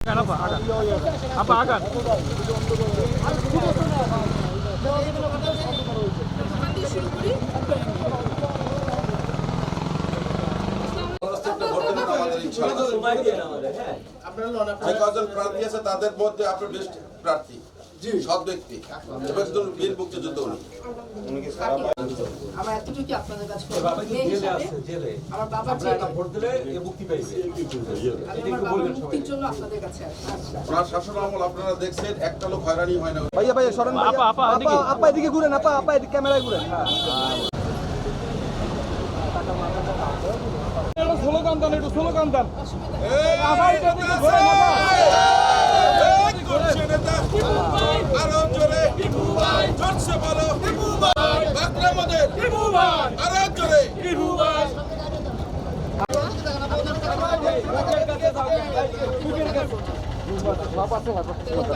apa akan যে কজন প্রার্থী আছে তাদের মধ্যে আপনার বেস্ট প্রার্থী সৎ ব্যক্তি এবং বীর মুক্তিযুদ্ধ আমার এতটুকু আপনাদের কাছে আমার বাবা মুক্তির জন্য আপনাদের কাছে ওনার শাসন আমল আপনারা দেখছেন একটা লোক হয়রানি হয় না। ভাইয়া ভাইয়া সরেন আপা এদিকে ঘুরেন আপা এদিকে ক্যামেরায় ঘুরেন। স্লোগান দেন, একটু স্লোগান দেন। আরো জোরে জোরসে বলো বাংলা মধ্যে আরো জোরে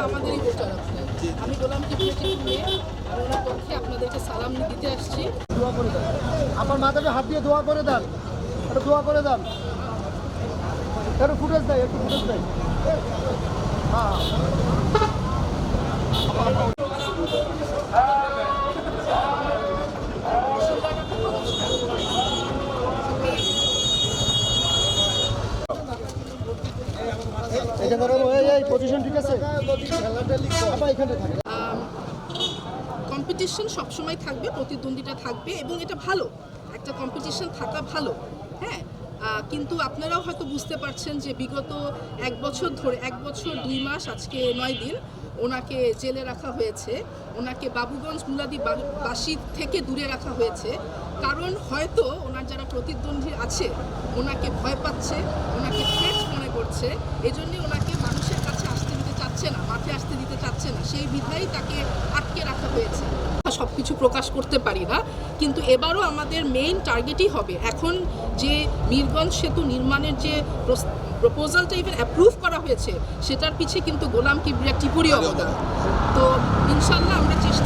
আমাদেরই ভোটার আমি গোলামকে নিয়ে ওনার পক্ষে আপনাদেরকে সালাম দিতে আসছি। আপনার মাথাটা হাত দিয়ে দোয়া করে দেন, একটু দোয়া করে দেন, একটু ফুটেজ দেয়, একটু ফুটেজ দেয়। হ্যাঁ পজিশন ঠিক আছে। কম্পিটিশন সবসময় থাকবে, প্রতিদ্বন্দ্বিতা থাকবে এবং এটা ভালো, একটা কম্পিটিশন থাকা ভালো। হ্যাঁ, কিন্তু আপনারাও হয়তো বুঝতে পারছেন যে বিগত 1 বছর ধরে 1 বছর 2 মাস আজকে 9 দিন ওনাকে জেলে রাখা হয়েছে, ওনাকে বাবুগঞ্জ মুলাদিবাসী থেকে দূরে রাখা হয়েছে। কারণ হয়তো ওনার যারা প্রতিদ্বন্দ্বী আছে ওনাকে ভয় পাচ্ছে, ওনাকে থ্রেট মনে করছে, এজন্যই ওনাকে মানুষের কাছে আসতে দিতে চাচ্ছে না, মাঠে আসতে দিতে চাচ্ছে না, সেই বিধায় তাকে আটকে রাখা হয়েছে। সব কিছু প্রকাশ করতে পারি না, কিন্তু এবারও আমাদের মেইন টার্গেটই হবে এখন যে মিরগঞ্জ সেতু নির্মাণের যে প্রপোজালটা ইভেন অ্যাপ্রুভ করা হয়েছে সেটার পিছে কিন্তু গোলাম কিবরিয়া টিপুরি অবদান। তো ইনশাল্লাহ আমরা চেষ্টা